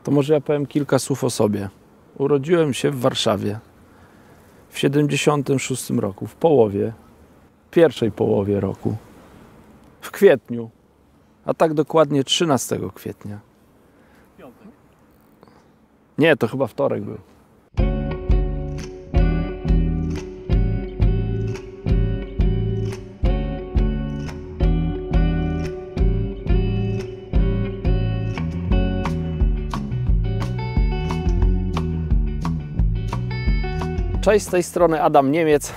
To może ja powiem kilka słów o sobie. Urodziłem się w Warszawie w 76 roku, pierwszej połowie roku, w kwietniu, a tak dokładnie 13 kwietnia. Piątek. Nie, to chyba wtorek był. Cześć, z tej strony Adam Niemiec.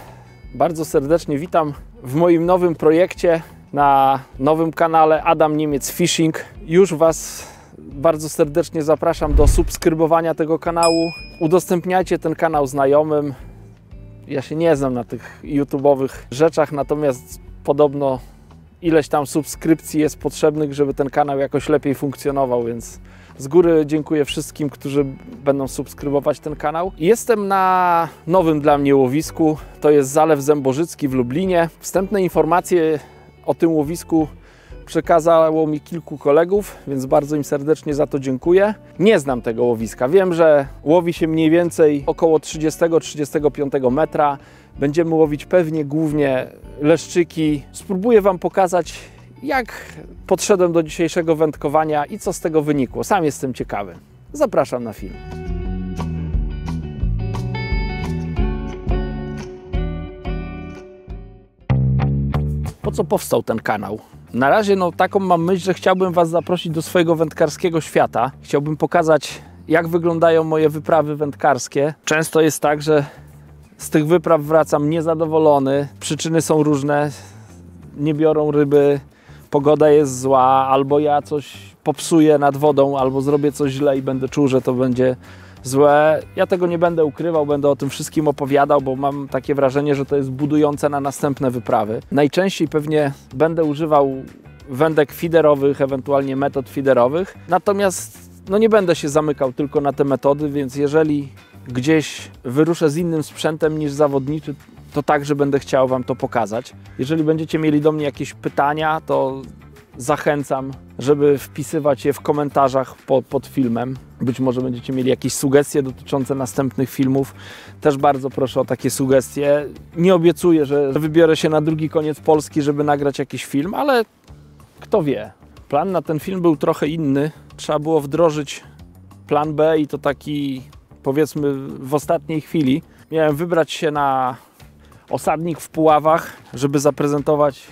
Bardzo serdecznie witam w moim nowym projekcie na nowym kanale Adam Niemiec Fishing. Już Was bardzo serdecznie zapraszam do subskrybowania tego kanału. Udostępniajcie ten kanał znajomym. Ja się nie znam na tych YouTube'owych rzeczach, natomiast podobno ileś tam subskrypcji jest potrzebnych, żeby ten kanał jakoś lepiej funkcjonował, więc z góry dziękuję wszystkim, którzy będą subskrybować ten kanał. Jestem na nowym dla mnie łowisku, to jest Zalew Zębożycki w Lublinie. Wstępne informacje o tym łowisku przekazało mi kilku kolegów, więc bardzo im serdecznie za to dziękuję. Nie znam tego łowiska. Wiem, że łowi się mniej więcej około 30-35 metra. Będziemy łowić pewnie głównie leszczyki. Spróbuję Wam pokazać, jak podszedłem do dzisiejszego wędkowania i co z tego wynikło. Sam jestem ciekawy. Zapraszam na film. Po co powstał ten kanał? Na razie taką mam myśl, że chciałbym Was zaprosić do swojego wędkarskiego świata. Chciałbym pokazać, jak wyglądają moje wyprawy wędkarskie. Często jest tak, że z tych wypraw wracam niezadowolony. Przyczyny są różne. Nie biorą ryby, pogoda jest zła, albo ja coś popsuję nad wodą, albo zrobię coś źle i będę czuł, że to będzie złe. Ja tego nie będę ukrywał, będę o tym wszystkim opowiadał, bo mam takie wrażenie, że to jest budujące na następne wyprawy. Najczęściej pewnie będę używał wędek feederowych, ewentualnie metod feederowych, natomiast nie będę się zamykał tylko na te metody, więc jeżeli gdzieś wyruszę z innym sprzętem niż zawodniczy, to także będę chciał Wam to pokazać. Jeżeli będziecie mieli do mnie jakieś pytania, to zachęcam, żeby wpisywać je w komentarzach pod filmem. Być może będziecie mieli jakieś sugestie dotyczące następnych filmów. Też bardzo proszę o takie sugestie. Nie obiecuję, że wybiorę się na drugi koniec Polski, żeby nagrać jakiś film, ale kto wie. Plan na ten film był trochę inny. Trzeba było wdrożyć plan B i to taki, powiedzmy, w ostatniej chwili. Miałem wybrać się na osadnik w Puławach, żeby zaprezentować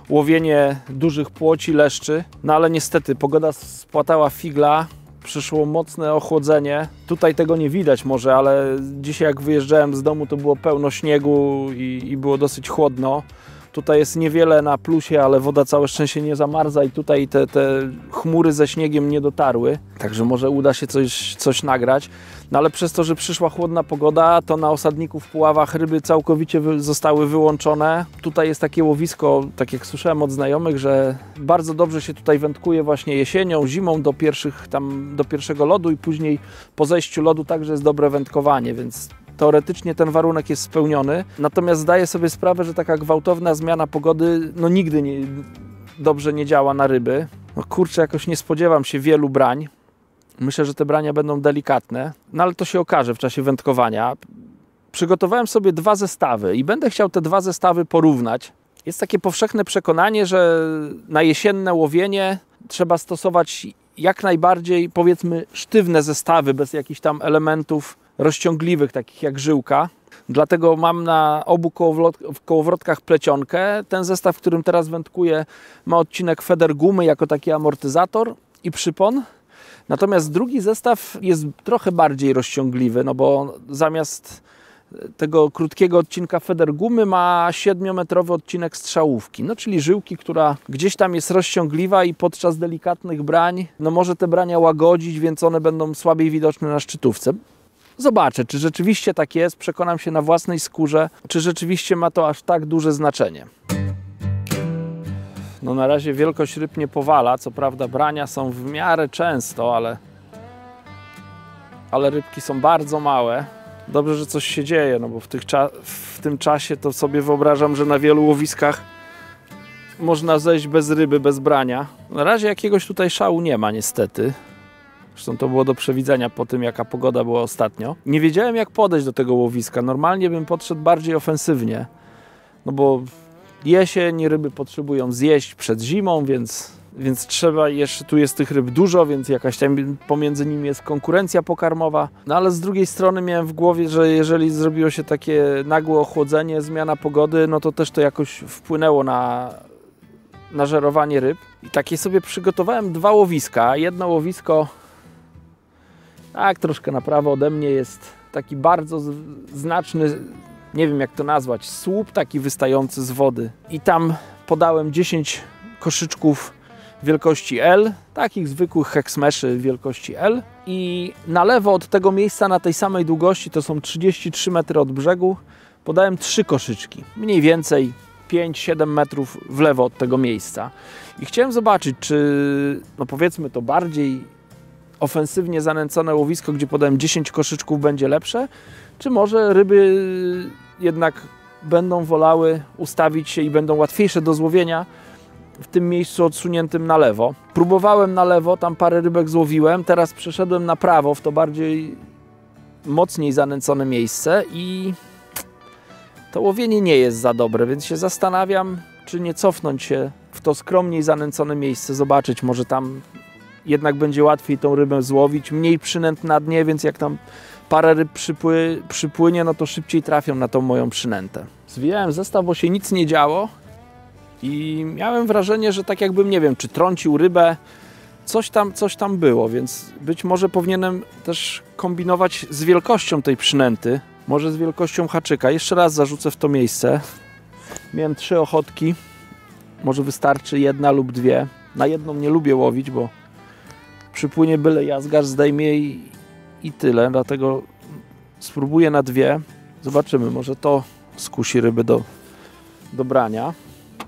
łowienie dużych płoci, leszczy. No ale niestety pogoda spłatała figla, przyszło mocne ochłodzenie. Tutaj tego nie widać może, ale dzisiaj jak wyjeżdżałem z domu, to było pełno śniegu i było dosyć chłodno. Tutaj jest niewiele na plusie, ale woda całe szczęście nie zamarza i tutaj te chmury ze śniegiem nie dotarły. Także może uda się coś nagrać. No ale przez to, że przyszła chłodna pogoda, to na osadniku w Puławach ryby całkowicie zostały wyłączone. Tutaj jest takie łowisko, tak jak słyszałem od znajomych, że bardzo dobrze się tutaj wędkuje właśnie jesienią, zimą do pierwszego lodu i później po zejściu lodu także jest dobre wędkowanie, więc teoretycznie ten warunek jest spełniony. Natomiast zdaję sobie sprawę, że taka gwałtowna zmiana pogody nigdy dobrze nie działa na ryby. Kurczę, jakoś nie spodziewam się wielu brań. Myślę, że te brania będą delikatne, ale to się okaże w czasie wędkowania. Przygotowałem sobie 2 zestawy i będę chciał te 2 zestawy porównać. Jest takie powszechne przekonanie, że na jesienne łowienie trzeba stosować jak najbardziej, powiedzmy, sztywne zestawy, bez jakichś tam elementów rozciągliwych, takich jak żyłka. Dlatego mam na obu kołowrotkach plecionkę. Ten zestaw, w którym teraz wędkuję, ma odcinek feder gumy jako taki amortyzator i przypon. Natomiast drugi zestaw jest trochę bardziej rozciągliwy, bo zamiast tego krótkiego odcinka feder gumy ma 7-metrowy odcinek strzałówki, czyli żyłki, która gdzieś tam jest rozciągliwa i podczas delikatnych brań może te brania łagodzić, więc one będą słabiej widoczne na szczytówce. Zobaczę, czy rzeczywiście tak jest, przekonam się na własnej skórze, czy rzeczywiście ma to aż tak duże znaczenie. Na razie wielkość ryb nie powala, co prawda brania są w miarę często, ale rybki są bardzo małe. Dobrze, że coś się dzieje, bo w tym czasie to sobie wyobrażam, że na wielu łowiskach można zejść bez ryby, bez brania. Na razie jakiegoś tutaj szału nie ma niestety. Zresztą to było do przewidzenia po tym, jaka pogoda była ostatnio. Nie wiedziałem, jak podejść do tego łowiska. Normalnie bym podszedł bardziej ofensywnie, no bo jesień, ryby potrzebują zjeść przed zimą, więc trzeba, jeszcze tu jest tych ryb dużo, więc jakaś tam pomiędzy nimi jest konkurencja pokarmowa. No ale z drugiej strony miałem w głowie, że jeżeli zrobiło się takie nagłe ochłodzenie, zmiana pogody, no to też to jakoś wpłynęło na żerowanie ryb. I takie sobie przygotowałem 2 łowiska. Jedno łowisko, tak troszkę na prawo ode mnie, jest taki bardzo znaczny, nie wiem jak to nazwać, słup taki wystający z wody. I tam podałem 10 koszyczków wielkości L, takich zwykłych heksmeszy wielkości L. I na lewo od tego miejsca, na tej samej długości, to są 33 metry od brzegu, podałem 3 koszyczki. Mniej więcej 5-7 metrów w lewo od tego miejsca. I chciałem zobaczyć, czy, no powiedzmy to bardziej ofensywnie zanęcone łowisko, gdzie podałem 10 koszyczków, będzie lepsze, czy może ryby jednak będą wolały ustawić się i będą łatwiejsze do złowienia w tym miejscu odsuniętym na lewo. Próbowałem na lewo, tam parę rybek złowiłem, teraz przeszedłem na prawo, w to bardziej mocniej zanęcone miejsce i to łowienie nie jest za dobre, więc się zastanawiam, czy nie cofnąć się w to skromniej zanęcone miejsce, zobaczyć, może tam jednak będzie łatwiej tą rybę złowić, mniej przynęt na dnie, więc jak tam parę ryb przypłynie, no to szybciej trafią na tą moją przynętę. Zwijałem zestaw, bo się nic nie działo i miałem wrażenie, że tak jakbym, nie wiem, czy trącił rybę, coś tam było, więc być może powinienem też kombinować z wielkością tej przynęty, może z wielkością haczyka. Jeszcze raz zarzucę w to miejsce. Miałem 3 ochotki, może wystarczy 1 lub 2. Na jedną nie lubię łowić, bo przypłynie byle jazgarz, zdejmie i tyle, dlatego spróbuję na 2. Zobaczymy, może to skusi ryby do brania.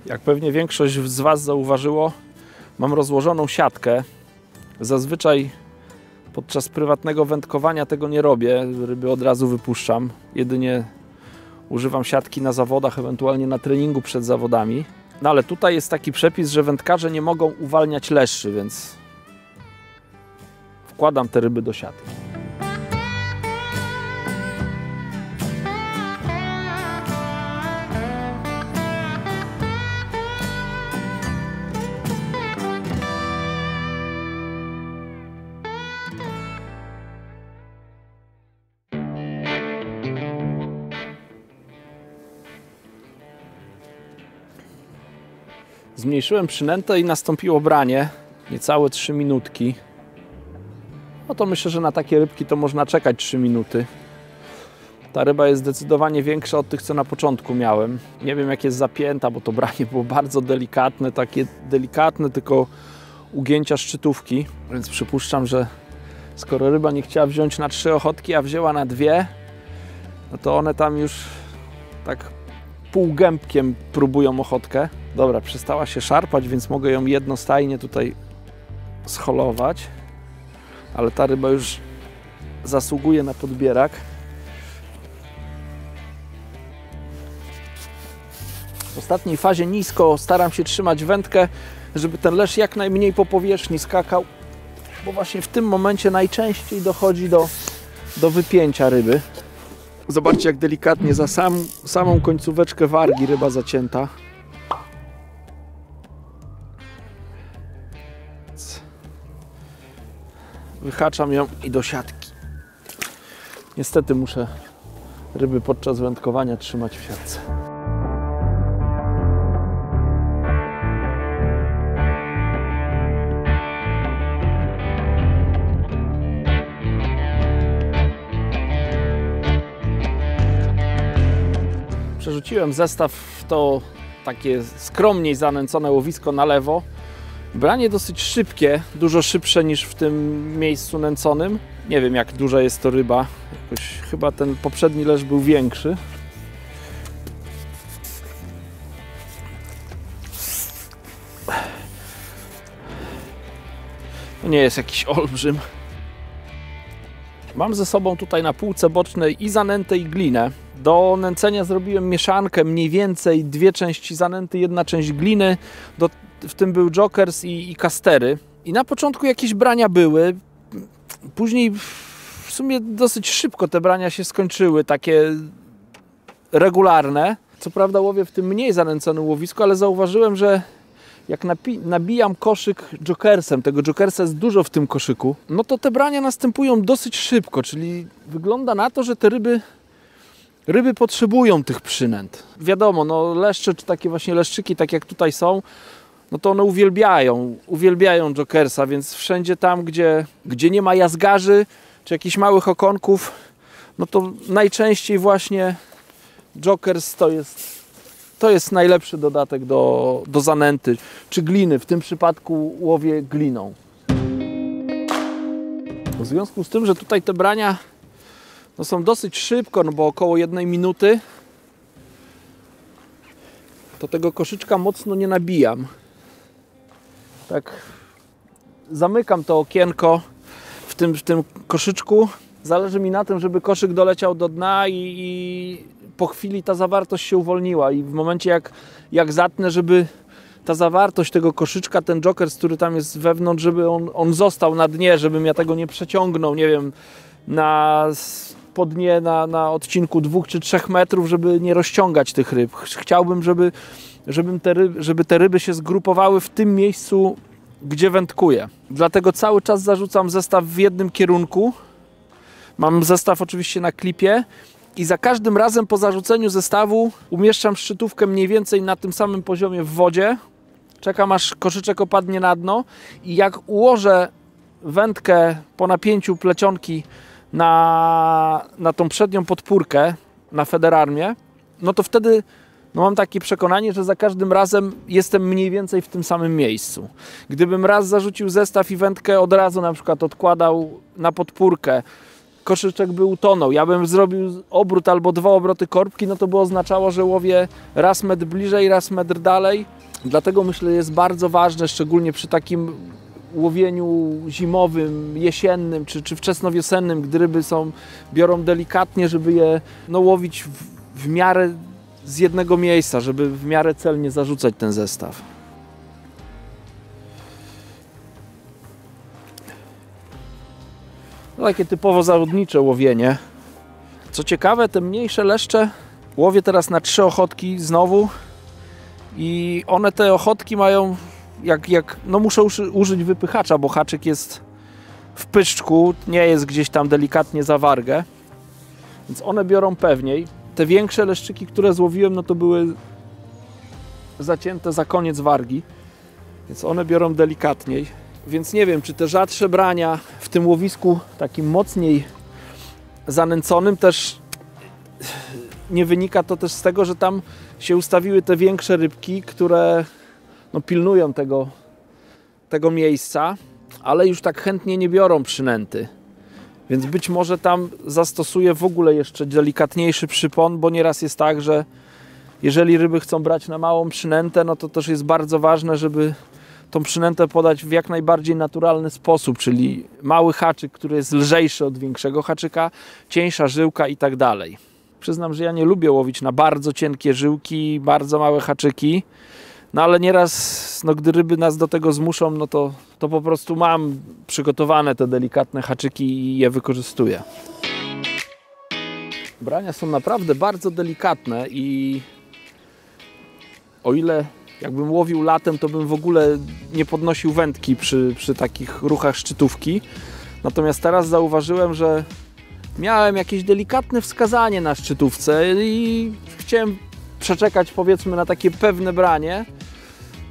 Jak pewnie większość z Was zauważyło, mam rozłożoną siatkę. Zazwyczaj podczas prywatnego wędkowania tego nie robię, ryby od razu wypuszczam. Jedynie używam siatki na zawodach, ewentualnie na treningu przed zawodami. No ale tutaj jest taki przepis, że wędkarze nie mogą uwalniać leszczy, więc wkładam te ryby do siatki. Zmniejszyłem przynętę i nastąpiło branie, niecałe 3 minutki. No to myślę, że na takie rybki to można czekać 3 minuty. Ta ryba jest zdecydowanie większa od tych, co na początku miałem. Nie wiem, jak jest zapięta, bo to branie było bardzo delikatne, takie delikatne tylko ugięcia szczytówki. Więc przypuszczam, że skoro ryba nie chciała wziąć na 3 ochotki, a wzięła na 2, no to one tam już tak półgębkiem próbują ochotkę. Dobra, przestała się szarpać, więc mogę ją jednostajnie tutaj scholować. Ale ta ryba już zasługuje na podbierak. W ostatniej fazie nisko staram się trzymać wędkę, żeby ten leszcz jak najmniej po powierzchni skakał, bo właśnie w tym momencie najczęściej dochodzi do wypięcia ryby. Zobaczcie, jak delikatnie za samą końcóweczkę wargi ryba zacięta. Wyhaczam ją i do siatki. Niestety muszę ryby podczas wędkowania trzymać w siatce. Przerzuciłem zestaw w to takie skromniej zanęcone łowisko na lewo. Branie dosyć szybkie, dużo szybsze niż w tym miejscu nęconym. Nie wiem, jak duża jest to ryba. Jakoś chyba ten poprzedni leszcz był większy. To nie jest jakiś olbrzym. Mam ze sobą tutaj na półce bocznej i zanętę, i glinę. Do nęcenia zrobiłem mieszankę, mniej więcej 2 części zanęty, 1 część gliny. W tym był jokers i kastery. I na początku jakieś brania były. Później w sumie dosyć szybko te brania się skończyły, takie regularne. Co prawda łowię w tym mniej zanęconym łowisku, ale zauważyłem, że jak nabijam koszyk jokersem, tego jokersa jest dużo w tym koszyku, no to te brania następują dosyć szybko, czyli wygląda na to, że te ryby potrzebują tych przynęt. Wiadomo, no leszcze czy takie właśnie leszczyki, tak jak tutaj są, no to one uwielbiają jokersa, więc wszędzie tam, gdzie nie ma jazgarzy czy jakichś małych okonków, no to najczęściej właśnie jokers to jest najlepszy dodatek do zanęty czy gliny. W tym przypadku łowię gliną. W związku z tym, że tutaj te brania no są dosyć szybko, no bo około 1 minuty, to tego koszyczka mocno nie nabijam. Tak zamykam to okienko w tym koszyczku. Zależy mi na tym, żeby koszyk doleciał do dna i po chwili ta zawartość się uwolniła i w momencie jak zatnę, żeby ta zawartość tego koszyczka, ten jokers, który tam jest wewnątrz, żeby on został na dnie, żebym ja tego nie przeciągnął, nie wiem, po dnie na odcinku 2 czy 3 metrów, żeby nie rozciągać tych ryb. Chciałbym, żeby te ryby się zgrupowały w tym miejscu, gdzie wędkuję. Dlatego cały czas zarzucam zestaw w jednym kierunku. Mam zestaw oczywiście na klipie i za każdym razem po zarzuceniu zestawu umieszczam szczytówkę mniej więcej na tym samym poziomie w wodzie. Czekam, aż koszyczek opadnie na dno i jak ułożę wędkę po napięciu plecionki na tą przednią podpórkę na federarmie, no to wtedy mam takie przekonanie, że za każdym razem jestem mniej więcej w tym samym miejscu. Gdybym raz zarzucił zestaw i wędkę od razu na przykład odkładał na podpórkę, koszyczek by utonął, ja bym zrobił obrót albo 2 obroty korbki, no to by oznaczało, że łowię raz metr bliżej, raz metr dalej. Dlatego myślę, jest bardzo ważne, szczególnie przy takim łowieniu zimowym, jesiennym czy wczesnowiosennym, gdy ryby biorą delikatnie, żeby je łowić w miarę z jednego miejsca, żeby w miarę celnie zarzucać ten zestaw. No, takie typowo zawodnicze łowienie. Co ciekawe, te mniejsze leszcze łowię teraz na 3 ochotki znowu i one te ochotki mają muszę użyć wypychacza, bo haczyk jest w pyszczku, nie jest gdzieś tam delikatnie za wargę, więc one biorą pewniej. Te większe leszczyki, które złowiłem, no to były zacięte za koniec wargi, więc one biorą delikatniej. Więc nie wiem, czy te rzadsze brania w tym łowisku takim mocniej zanęconym też nie wynika to też z tego, że tam się ustawiły te większe rybki, które pilnują tego miejsca, ale już tak chętnie nie biorą przynęty. Więc być może tam zastosuję w ogóle jeszcze delikatniejszy przypon, bo nieraz jest tak, że jeżeli ryby chcą brać na małą przynętę, no to też jest bardzo ważne, żeby tą przynętę podać w jak najbardziej naturalny sposób, czyli mały haczyk, który jest lżejszy od większego haczyka, cieńsza żyłka i tak dalej. Przyznam, że ja nie lubię łowić na bardzo cienkie żyłki, bardzo małe haczyki, no ale nieraz, gdy ryby nas do tego zmuszą, no to po prostu mam przygotowane te delikatne haczyki i je wykorzystuję. Brania są naprawdę bardzo delikatne i o ile jakbym łowił latem, to bym w ogóle nie podnosił wędki przy takich ruchach szczytówki. Natomiast teraz zauważyłem, że miałem jakieś delikatne wskazanie na szczytówce i chciałem przeczekać, powiedzmy, na takie pewne branie.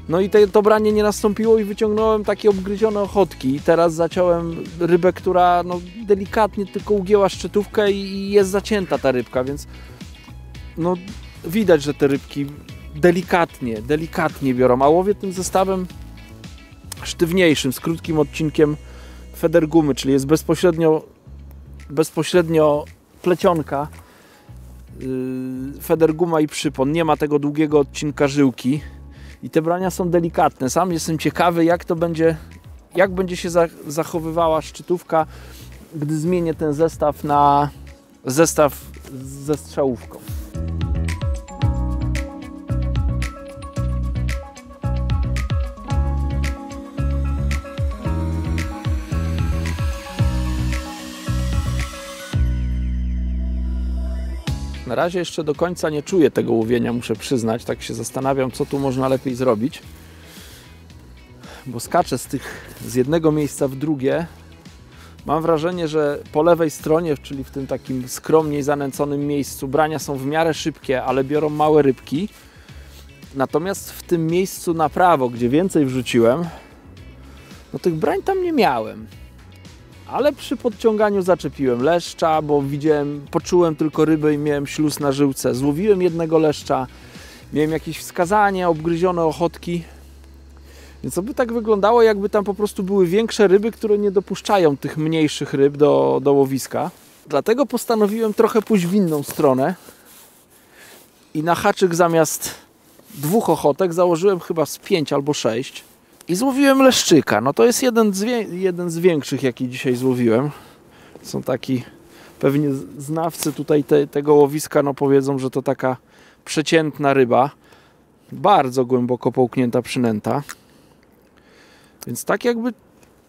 No i to branie nie nastąpiło i wyciągnąłem takie obgryzione ochotki. I teraz zaciąłem rybę, która delikatnie tylko ugięła szczytówkę i jest zacięta ta rybka, więc widać, że te rybki delikatnie biorą, a łowię tym zestawem sztywniejszym, z krótkim odcinkiem federgumy, czyli jest bezpośrednio plecionka, federguma i przypon, nie ma tego długiego odcinka żyłki i te brania są delikatne. Sam jestem ciekawy, jak będzie się zachowywała szczytówka, gdy zmienię ten zestaw na zestaw ze strzałówką. Na razie jeszcze do końca nie czuję tego łowienia, muszę przyznać. Tak się zastanawiam, co tu można lepiej zrobić. Bo skaczę z jednego miejsca w drugie. Mam wrażenie, że po lewej stronie, czyli w tym takim skromniej zanęconym miejscu, brania są w miarę szybkie, ale biorą małe rybki. Natomiast w tym miejscu na prawo, gdzie więcej wrzuciłem, no tych brań tam nie miałem. Ale przy podciąganiu zaczepiłem leszcza, bo poczułem tylko rybę i miałem śluz na żyłce. Złowiłem jednego leszcza, miałem jakieś wskazanie, obgryzione ochotki. Więc to by tak wyglądało, jakby tam po prostu były większe ryby, które nie dopuszczają tych mniejszych ryb do łowiska. Dlatego postanowiłem trochę pójść w inną stronę i na haczyk zamiast 2 ochotek założyłem chyba z 5 albo 6 i złowiłem leszczyka. No to jest jeden z większych, jaki dzisiaj złowiłem. Są taki, pewnie znawcy tutaj tego łowiska no powiedzą, że to taka przeciętna ryba. Bardzo głęboko połknięta przynęta. Więc tak jakby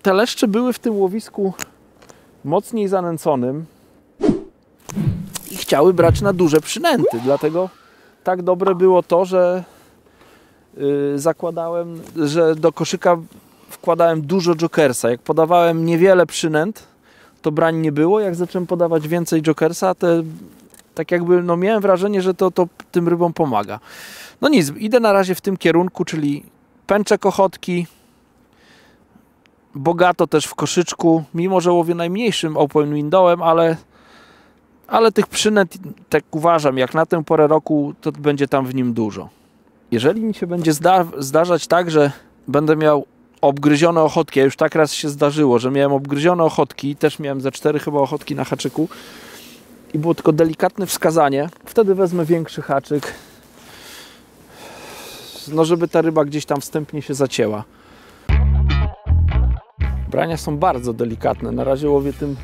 te leszcze były w tym łowisku mocniej zanęconym i chciały brać na duże przynęty. Dlatego tak dobre było to, że zakładałem, że do koszyka wkładałem dużo jokersa. Jak podawałem niewiele przynęt, to brań nie było. Jak zacząłem podawać więcej jokersa, tak jakby no miałem wrażenie, że to tym rybom pomaga. No nic, idę na razie w tym kierunku, czyli pęczek ochotki, bogato też w koszyczku, mimo że łowię najmniejszym open windowem, ale tych przynęt, tak uważam, jak na tę porę roku, to będzie tam w nim dużo. Jeżeli mi się będzie zdarzać tak, że będę miał obgryzione ochotki, a już tak raz się zdarzyło, że miałem obgryzione ochotki, też miałem ze 4 chyba ochotki na haczyku i było tylko delikatne wskazanie, wtedy wezmę większy haczyk, no żeby ta ryba gdzieś tam wstępnie się zacięła. Brania są bardzo delikatne. Na razie łowię tym,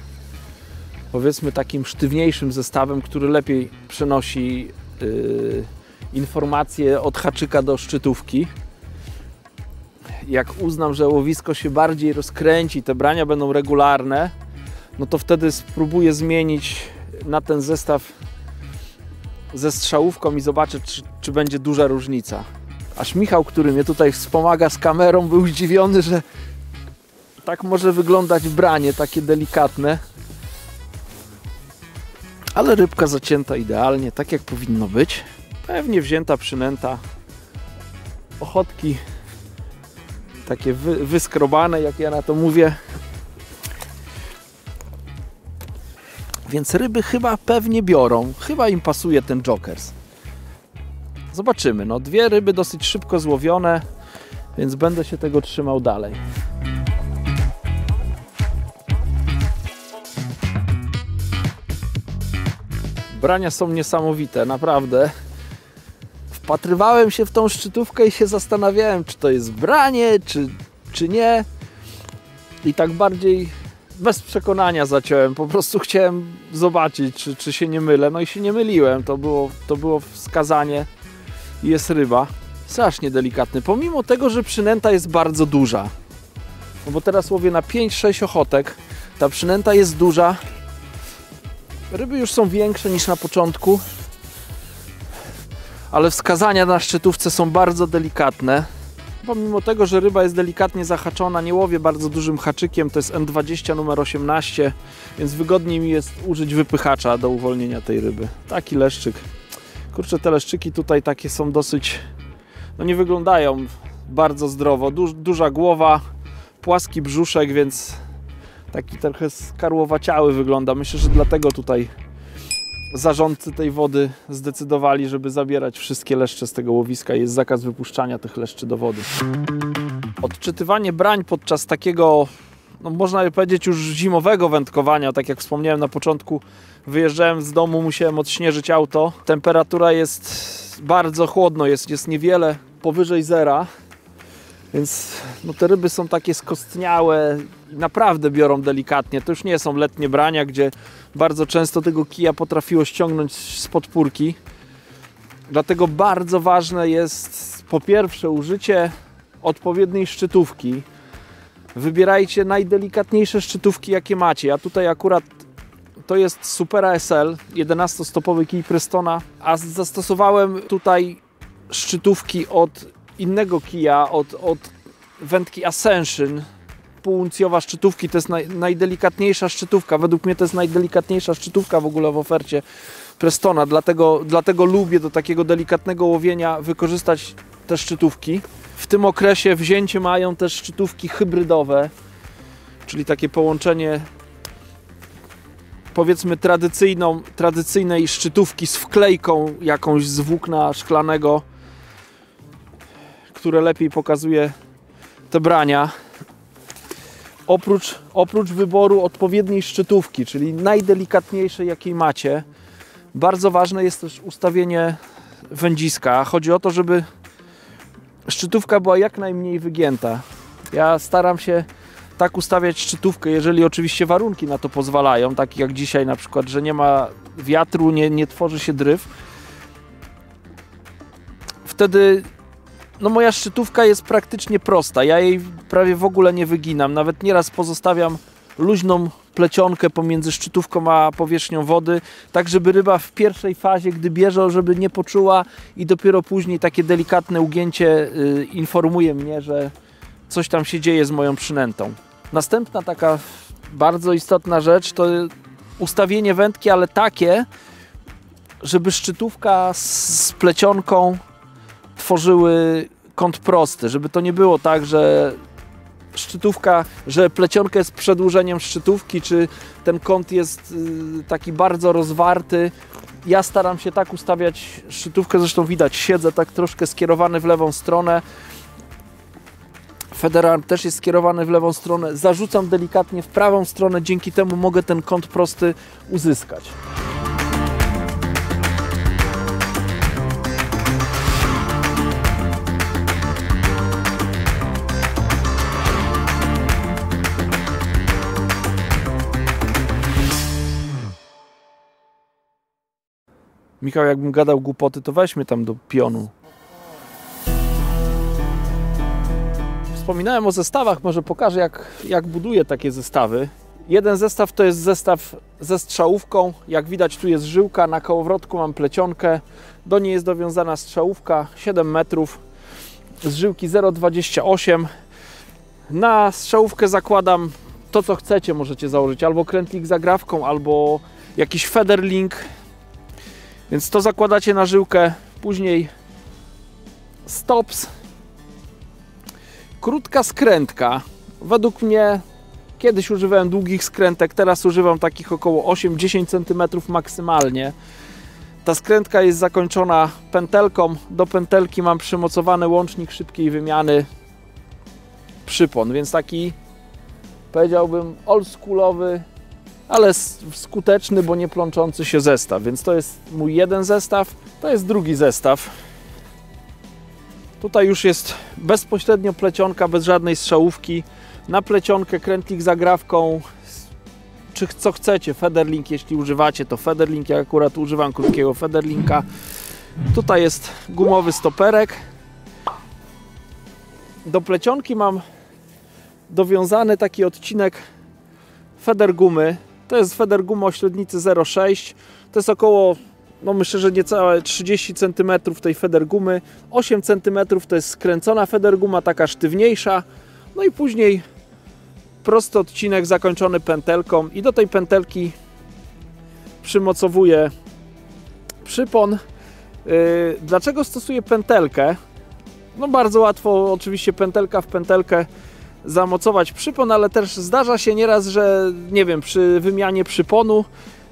powiedzmy, takim sztywniejszym zestawem, który lepiej przenosi informacje od haczyka do szczytówki. Jak uznam, że łowisko się bardziej rozkręci, te brania będą regularne, no to wtedy spróbuję zmienić na ten zestaw ze strzałówką i zobaczę, czy będzie duża różnica. Aż Michał, który mnie tutaj wspomaga z kamerą, był zdziwiony, że tak może wyglądać branie, takie delikatne. Ale rybka zacięta idealnie, tak jak powinno być. Pewnie wzięta przynęta. Ochotki takie wyskrobane, jak ja na to mówię. Więc ryby chyba pewnie biorą. Chyba im pasuje ten jokers. Zobaczymy. No 2 ryby dosyć szybko złowione, więc będę się tego trzymał dalej. Brania są niesamowite, naprawdę. Wpatrywałem się w tą szczytówkę i się zastanawiałem, czy to jest branie, czy nie. I tak bardziej bez przekonania zaciąłem. Po prostu chciałem zobaczyć, czy się nie mylę. No i się nie myliłem. To było wskazanie i jest ryba. Strasznie delikatny. Pomimo tego, że przynęta jest bardzo duża. No bo teraz łowię na 5-6 ochotek. Ta przynęta jest duża. Ryby już są większe niż na początku, ale wskazania na szczytówce są bardzo delikatne. Pomimo tego, że ryba jest delikatnie zahaczona, nie łowię bardzo dużym haczykiem, to jest N20 numer 18, więc wygodniej mi jest użyć wypychacza do uwolnienia tej ryby. Taki leszczyk. Kurczę, te leszczyki tutaj takie są dosyć, no nie wyglądają bardzo zdrowo. Duża głowa, płaski brzuszek, więc taki trochę skarłowaciały wygląda. Myślę, że dlatego tutaj zarządcy tej wody zdecydowali, żeby zabierać wszystkie leszcze z tego łowiska i jest zakaz wypuszczania tych leszczy do wody. Odczytywanie brań podczas takiego, no można by powiedzieć, już zimowego wędkowania, tak jak wspomniałem na początku, wyjeżdżałem z domu, musiałem odśnieżyć auto. Temperatura jest bardzo chłodno, jest niewiele powyżej zera. Więc no, te ryby są takie skostniałe, naprawdę biorą delikatnie. To już nie są letnie brania, gdzie bardzo często tego kija potrafiło ściągnąć z podpórki. Dlatego bardzo ważne jest po pierwsze użycie odpowiedniej szczytówki. Wybierajcie najdelikatniejsze szczytówki, jakie macie. Ja tutaj akurat to jest Supera SL, 11-stopowy kij Prestona, a zastosowałem tutaj szczytówki od innego kija, od wędki Ascension. Półuncjowa szczytówki to jest najdelikatniejsza szczytówka. Według mnie to jest najdelikatniejsza szczytówka w ogóle w ofercie Prestona, dlatego lubię do takiego delikatnego łowienia wykorzystać te szczytówki. W tym okresie wzięcie mają też szczytówki hybrydowe, czyli takie połączenie, powiedzmy, tradycyjnej szczytówki z wklejką jakąś z włókna szklanego, które lepiej pokazuje te brania. Oprócz wyboru odpowiedniej szczytówki, czyli najdelikatniejszej, jakiej macie, bardzo ważne jest też ustawienie wędziska. Chodzi o to, żeby szczytówka była jak najmniej wygięta. Ja staram się tak ustawiać szczytówkę, jeżeli oczywiście warunki na to pozwalają, takie jak dzisiaj na przykład, że nie ma wiatru, nie tworzy się dryf. Wtedy no moja szczytówka jest praktycznie prosta. Ja jej prawie w ogóle nie wyginam. Nawet nieraz pozostawiam luźną plecionkę pomiędzy szczytówką a powierzchnią wody, tak żeby ryba w pierwszej fazie, gdy bierze, żeby nie poczuła, i dopiero później takie delikatne ugięcie informuje mnie, że coś tam się dzieje z moją przynętą. Następna taka bardzo istotna rzecz to ustawienie wędki, ale takie, żeby szczytówka z plecionką tworzyły kąt prosty, żeby to nie było tak, że plecionka jest przedłużeniem szczytówki, czy ten kąt jest taki bardzo rozwarty. Ja staram się tak ustawiać szczytówkę, zresztą widać, siedzę tak troszkę skierowany w lewą stronę. Federarm też jest skierowany w lewą stronę. Zarzucam delikatnie w prawą stronę, dzięki temu mogę ten kąt prosty uzyskać. Michał, jakbym gadał głupoty, to weźmy tam do pionu. Wspominałem o zestawach, może pokażę, jak buduję takie zestawy. Jeden zestaw to jest zestaw ze strzałówką. Jak widać, tu jest żyłka, na kołowrotku mam plecionkę, do niej jest dowiązana strzałówka 7 metrów z żyłki 0,28. Na strzałówkę zakładam to, co chcecie, możecie założyć albo krętlik z agrawką, albo jakiś federlink. Więc to zakładacie na żyłkę, później stops, krótka skrętka. Według mnie kiedyś używałem długich skrętek, teraz używam takich około 8-10 cm maksymalnie. Ta skrętka jest zakończona pętelką. Do pętelki mam przymocowany łącznik szybkiej wymiany przypon, więc taki, powiedziałbym, oldschoolowy, ale skuteczny, bo nie plączący się zestaw. Więc to jest mój jeden zestaw, to jest drugi zestaw. Tutaj już jest bezpośrednio plecionka, bez żadnej strzałówki. Na plecionkę krętlik z agrawką, czy co chcecie, federlink, jeśli używacie, to federlink. Ja akurat używam krótkiego federlinka. Tutaj jest gumowy stoperek. Do plecionki mam dowiązany taki odcinek feder gumy. To jest feder gumy o średnicy 0,6. To jest około, no myślę, że niecałe 30 cm tej feder gumy. 8 cm to jest skręcona feder guma, taka sztywniejsza. No i później prosty odcinek zakończony pętelką i do tej pętelki przymocowuję przypon. Dlaczego stosuję pętelkę? No bardzo łatwo oczywiście pętelka w pętelkę zamocować przypon, ale też zdarza się nieraz, że nie wiem, przy wymianie przyponu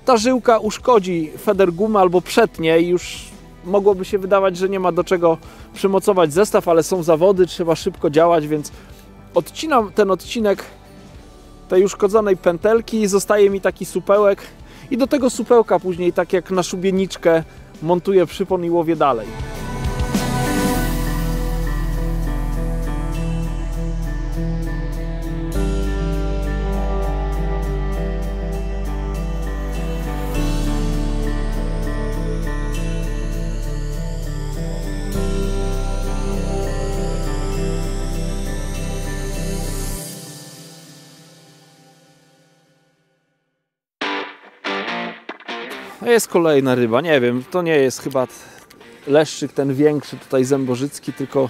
ta żyłka uszkodzi feder gumę albo przetnie i już mogłoby się wydawać, że nie ma do czego przymocować zestaw, ale są zawody, trzeba szybko działać, więc odcinam ten odcinek tej uszkodzonej pętelki, zostaje mi taki supełek i do tego supełka później, tak jak na szubieniczkę, montuję przypon i łowię dalej. Jest kolejna ryba, nie wiem, to nie jest chyba leszczyk ten większy tutaj zębożycki, tylko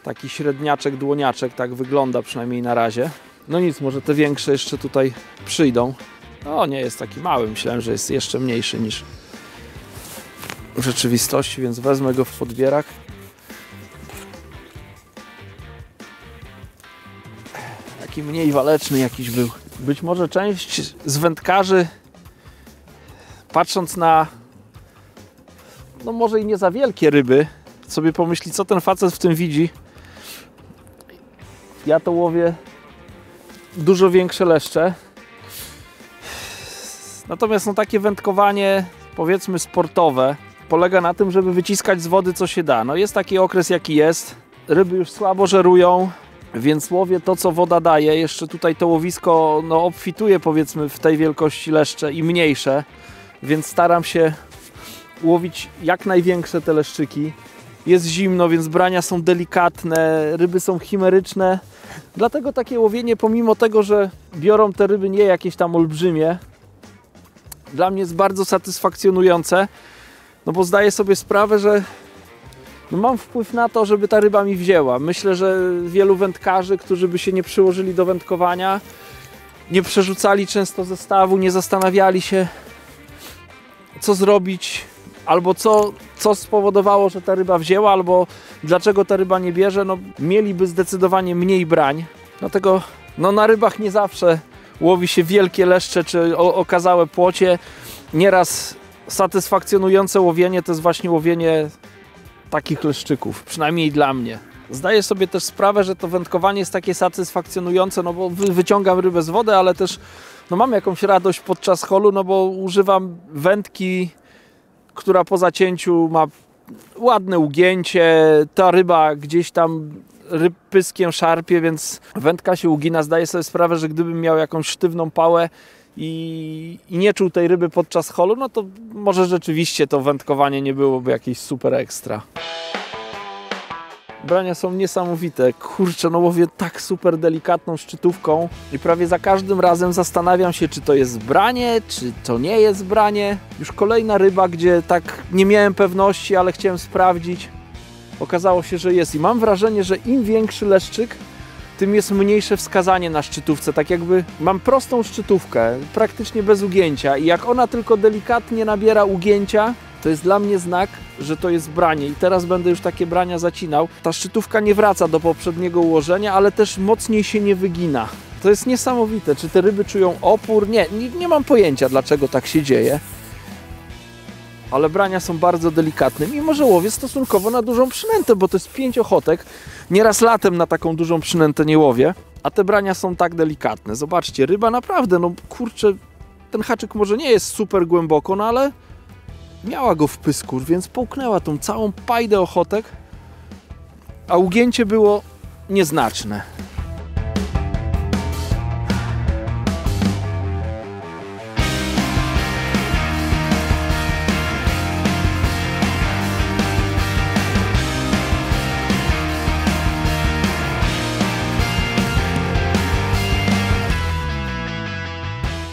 taki średniaczek, dłoniaczek, tak wygląda przynajmniej na razie. No nic, może te większe jeszcze tutaj przyjdą. O, nie jest taki mały, myślałem, że jest jeszcze mniejszy niż w rzeczywistości, więc wezmę go w podbierak. Taki mniej waleczny jakiś był. Być może część z wędkarzy, patrząc na no może i nie za wielkie ryby, sobie pomyśli, co ten facet w tym widzi. Ja to łowię dużo większe leszcze. Natomiast no, takie wędkowanie, powiedzmy sportowe, polega na tym, żeby wyciskać z wody co się da. No jest taki okres jaki jest. Ryby już słabo żerują, więc łowię to co woda daje. Jeszcze tutaj to łowisko no, obfituje powiedzmy w tej wielkości leszcze i mniejsze. Więc staram się łowić jak największe te leszczyki. Jest zimno, więc brania są delikatne, ryby są chimeryczne. Dlatego takie łowienie, pomimo tego, że biorą te ryby nie jakieś tam olbrzymie, dla mnie jest bardzo satysfakcjonujące, no bo zdaję sobie sprawę, że no mam wpływ na to, żeby ta ryba mi wzięła. Myślę, że wielu wędkarzy, którzy by się nie przyłożyli do wędkowania, nie przerzucali często zestawu, nie zastanawiali się, co zrobić, albo co spowodowało, że ta ryba wzięła, albo dlaczego ta ryba nie bierze, no mieliby zdecydowanie mniej brań. Dlatego no, na rybach nie zawsze łowi się wielkie leszcze czy okazałe płocie. Nieraz satysfakcjonujące łowienie to jest właśnie łowienie takich leszczyków, przynajmniej dla mnie. Zdaję sobie też sprawę, że to wędkowanie jest takie satysfakcjonujące, no bo wyciągam rybę z wody, ale też no mam jakąś radość podczas holu, no bo używam wędki, która po zacięciu ma ładne ugięcie, ta ryba gdzieś tam pyskiem szarpie, więc wędka się ugina. Zdaję sobie sprawę, że gdybym miał jakąś sztywną pałę i nie czuł tej ryby podczas holu, no to może rzeczywiście to wędkowanie nie byłoby jakieś super ekstra. Brania są niesamowite. Kurczę, no łowię tak super delikatną szczytówką i prawie za każdym razem zastanawiam się, czy to jest branie, czy to nie jest branie. Już kolejna ryba, gdzie tak nie miałem pewności, ale chciałem sprawdzić. Okazało się, że jest i mam wrażenie, że im większy leszczyk, tym jest mniejsze wskazanie na szczytówce. Tak jakby mam prostą szczytówkę, praktycznie bez ugięcia i jak ona tylko delikatnie nabiera ugięcia, to jest dla mnie znak, że to jest branie i teraz będę już takie brania zacinał. Ta szczytówka nie wraca do poprzedniego ułożenia, ale też mocniej się nie wygina. To jest niesamowite. Czy te ryby czują opór? Nie mam pojęcia, dlaczego tak się dzieje. Ale brania są bardzo delikatne, mimo że łowię stosunkowo na dużą przynętę, bo to jest 5 ochotek. Nieraz latem na taką dużą przynętę nie łowię, a te brania są tak delikatne. Zobaczcie, ryba naprawdę, no kurczę, ten haczyk może nie jest super głęboko, no ale miała go w pysku, więc połknęła tą całą pajdę ochotek, a ugięcie było nieznaczne.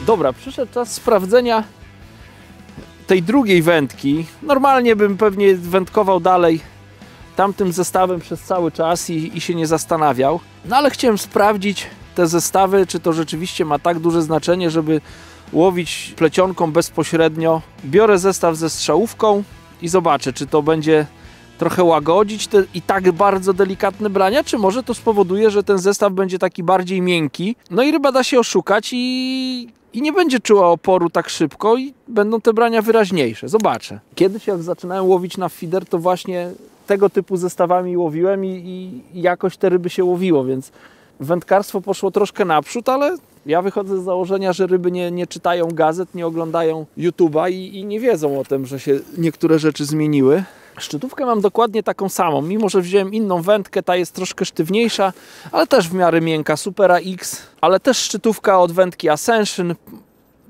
Dobra, przyszedł czas sprawdzenia tej drugiej wędki. Normalnie bym pewnie wędkował dalej tamtym zestawem przez cały czas i się nie zastanawiał. No ale chciałem sprawdzić te zestawy, czy to rzeczywiście ma tak duże znaczenie, żeby łowić plecionką bezpośrednio. Biorę zestaw ze strzałówką i zobaczę, czy to będzie trochę łagodzić te i tak bardzo delikatne brania, czy może to spowoduje, że ten zestaw będzie taki bardziej miękki. No i ryba da się oszukać i nie będzie czuła oporu tak szybko i będą te brania wyraźniejsze. Zobaczę. Kiedyś jak zaczynałem łowić na feeder, to właśnie tego typu zestawami łowiłem i jakoś te ryby się łowiło, więc wędkarstwo poszło troszkę naprzód, ale ja wychodzę z założenia, że ryby nie czytają gazet, nie oglądają YouTube'a i nie wiedzą o tym, że się niektóre rzeczy zmieniły. Szczytówkę mam dokładnie taką samą, mimo że wziąłem inną wędkę, ta jest troszkę sztywniejsza, ale też w miarę miękka, Supera X, ale też szczytówka od wędki Ascension,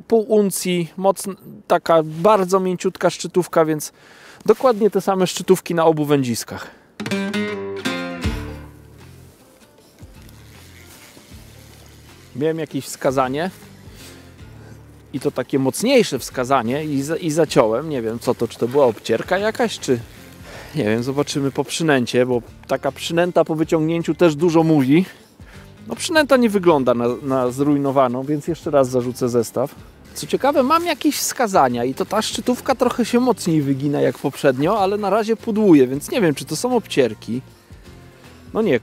pół uncji, mocna, taka bardzo mięciutka szczytówka, więc dokładnie te same szczytówki na obu wędziskach. Miałem jakieś wskazanie, i to takie mocniejsze wskazanie i zaciąłem. Nie wiem co to, czy to była obcierka jakaś, czy... Nie wiem, zobaczymy po przynęcie, bo taka przynęta po wyciągnięciu też dużo mówi. No przynęta nie wygląda na zrujnowaną, więc jeszcze raz zarzucę zestaw. Co ciekawe, mam jakieś wskazania i to ta szczytówka trochę się mocniej wygina jak poprzednio, ale na razie pudłuje, więc nie wiem, czy to są obcierki. No nie,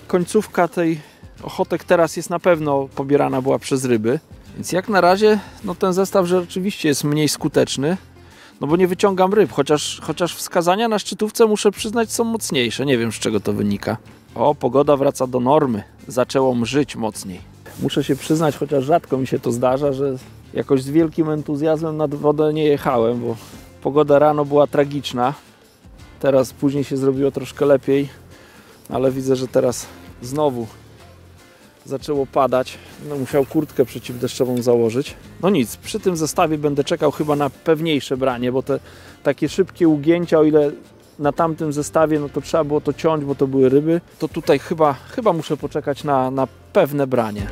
końcówka tej ochotek teraz jest na pewno pobierana była przez ryby. Więc jak na razie, no ten zestaw rzeczywiście jest mniej skuteczny. No bo nie wyciągam ryb, chociaż wskazania na szczytówce, muszę przyznać, są mocniejsze. Nie wiem, z czego to wynika. O, pogoda wraca do normy. Zaczęło mrzyć mocniej. Muszę się przyznać, chociaż rzadko mi się to zdarza, że jakoś z wielkim entuzjazmem nad wodę nie jechałem, bo pogoda rano była tragiczna. Teraz później się zrobiło troszkę lepiej, ale widzę, że teraz znowu zaczęło padać. No, musiał kurtkę przeciwdeszczową założyć. No nic, przy tym zestawie będę czekał chyba na pewniejsze branie, bo te takie szybkie ugięcia, o ile na tamtym zestawie, no to trzeba było to ciąć, bo to były ryby, to tutaj chyba muszę poczekać na pewne branie.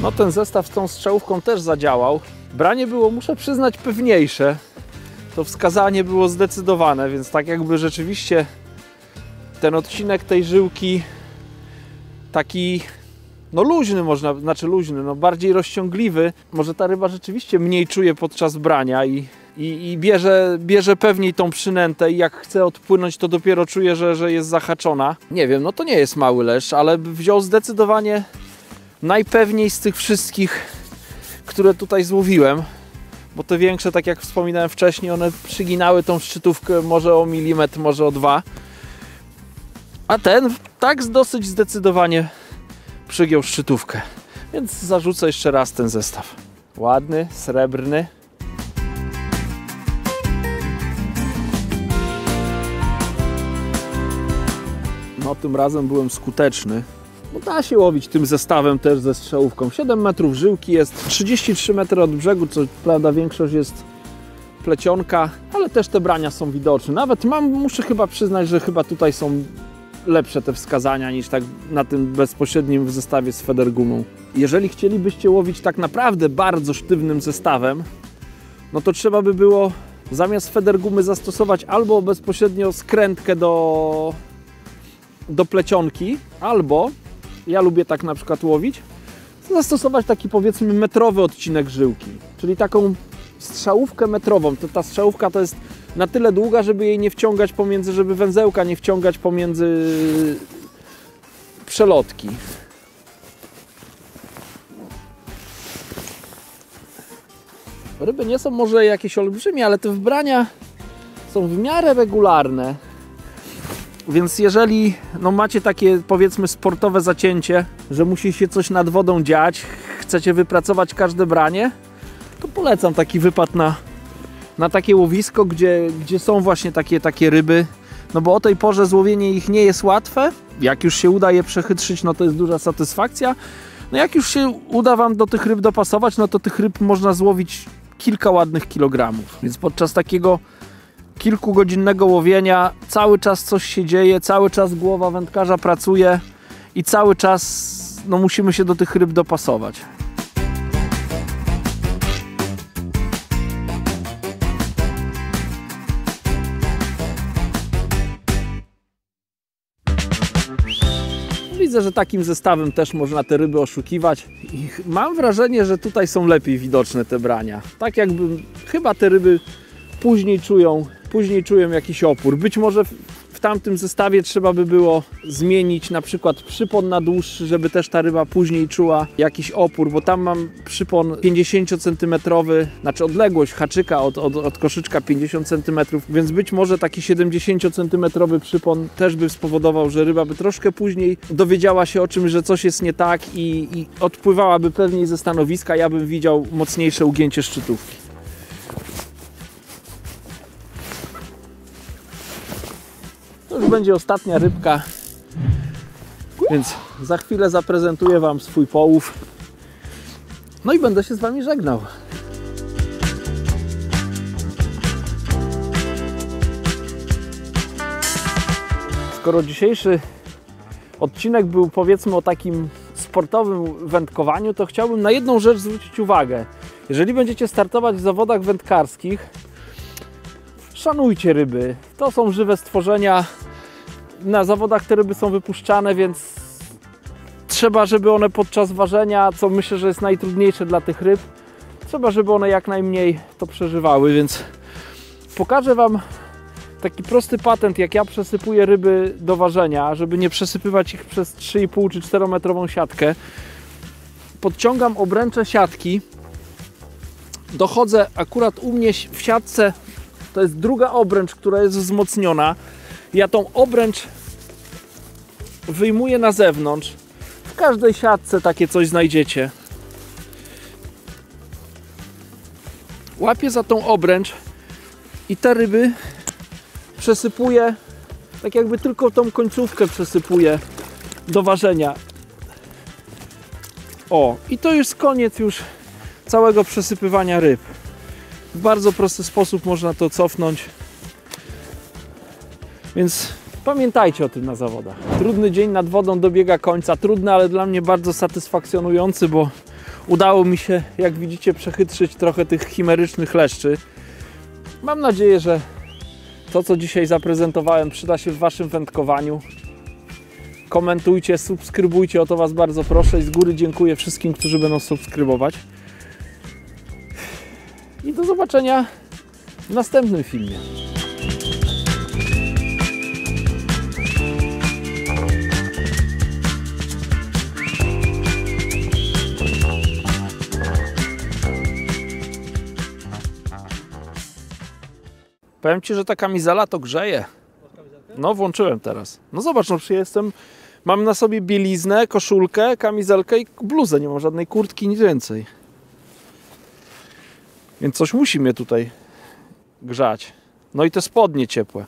No ten zestaw z tą strzałówką też zadziałał. Branie było, muszę przyznać, pewniejsze. To wskazanie było zdecydowane, więc tak jakby rzeczywiście ten odcinek tej żyłki taki no luźny, no bardziej rozciągliwy. Może ta ryba rzeczywiście mniej czuje podczas brania i bierze pewniej tą przynętę i jak chce odpłynąć, to dopiero czuje, że jest zahaczona. Nie wiem, no to nie jest mały leszcz, ale wziął zdecydowanie najpewniej z tych wszystkich, które tutaj złowiłem. Bo te większe, tak jak wspominałem wcześniej, one przyginały tą szczytówkę może o milimetr, może o 2. A ten tak dosyć zdecydowanie przygiął szczytówkę. Więc zarzucę jeszcze raz ten zestaw. Ładny, srebrny. No tym razem byłem skuteczny. Bo da się łowić tym zestawem też ze strzałówką. 7 metrów żyłki jest, 33 metry od brzegu, co prawda większość jest plecionka, ale też te brania są widoczne. Nawet muszę chyba przyznać, że chyba tutaj są lepsze te wskazania niż tak na tym bezpośrednim w zestawie z federgumą. Jeżeli chcielibyście łowić tak naprawdę bardzo sztywnym zestawem, no to trzeba by było zamiast federgumy zastosować albo bezpośrednio skrętkę do plecionki, albo ja lubię tak na przykład łowić, zastosować taki powiedzmy metrowy odcinek żyłki, czyli taką strzałówkę metrową. Ta strzałówka to jest na tyle długa, żeby jej nie wciągać pomiędzy, żeby węzełka nie wciągać pomiędzy przelotki. Ryby nie są może jakieś olbrzymie, ale te wbrania są w miarę regularne. Więc jeżeli macie takie powiedzmy sportowe zacięcie, że musi się coś nad wodą dziać, chcecie wypracować każde branie, to polecam taki wypad na takie łowisko, gdzie są właśnie takie ryby. No bo o tej porze złowienie ich nie jest łatwe. Jak już się uda je przechytrzyć, no to jest duża satysfakcja. No jak już się uda Wam do tych ryb dopasować, no to tych ryb można złowić kilka ładnych kilogramów. Więc podczas takiego kilkugodzinnego łowienia cały czas coś się dzieje, cały czas głowa wędkarza pracuje i cały czas musimy się do tych ryb dopasować. Widzę, że takim zestawem też można te ryby oszukiwać i mam wrażenie, że tutaj są lepiej widoczne te brania. Tak jakby chyba te ryby później czują jakiś opór. Być może w tamtym zestawie trzeba by było zmienić na przykład przypon na dłuższy, żeby też ta ryba później czuła jakiś opór, bo tam mam przypon 50 cm, znaczy odległość haczyka od koszyczka 50 cm, więc być może taki 70 cm przypon też by spowodował, że ryba by troszkę później dowiedziała się o czymś, że coś jest nie tak i odpływałaby pewniej ze stanowiska, ja bym widział mocniejsze ugięcie szczytówki. To już będzie ostatnia rybka, więc za chwilę zaprezentuję Wam swój połów. No i będę się z Wami żegnał. Skoro dzisiejszy odcinek był, powiedzmy, o takim sportowym wędkowaniu, to chciałbym na jedną rzecz zwrócić uwagę. Jeżeli będziecie startować w zawodach wędkarskich, szanujcie ryby. To są żywe stworzenia. Na zawodach te ryby są wypuszczane, więc trzeba, żeby one podczas ważenia, co myślę, że jest najtrudniejsze dla tych ryb, trzeba, żeby one jak najmniej to przeżywały, więc pokażę Wam taki prosty patent, jak ja przesypuję ryby do ważenia, żeby nie przesypywać ich przez 3,5 czy 4 metrową siatkę. Podciągam obręcze siatki, dochodzę akurat u mnie w siatce, to jest druga obręcz, która jest wzmocniona. Ja tą obręcz wyjmuję na zewnątrz. W każdej siatce takie coś znajdziecie. Łapię za tą obręcz i te ryby przesypuję, tak jakby tylko tą końcówkę przesypuję do ważenia. O, i to jest koniec już całego przesypywania ryb. W bardzo prosty sposób można to cofnąć. Więc pamiętajcie o tym na zawodach. Trudny dzień nad wodą dobiega końca. Trudny, ale dla mnie bardzo satysfakcjonujący, bo udało mi się, jak widzicie, przechytrzyć trochę tych chimerycznych leszczy. Mam nadzieję, że to, co dzisiaj zaprezentowałem, przyda się w Waszym wędkowaniu. Komentujcie, subskrybujcie, o to Was bardzo proszę i z góry dziękuję wszystkim, którzy będą subskrybować. I do zobaczenia w następnym filmie. Powiem Ci, że ta kamizela to grzeje. No, włączyłem teraz. No zobacz, no jestem, mam na sobie bieliznę, koszulkę, kamizelkę i bluzę. Nie mam żadnej kurtki, nic więcej. Więc coś musi mnie tutaj grzać. No i te spodnie ciepłe.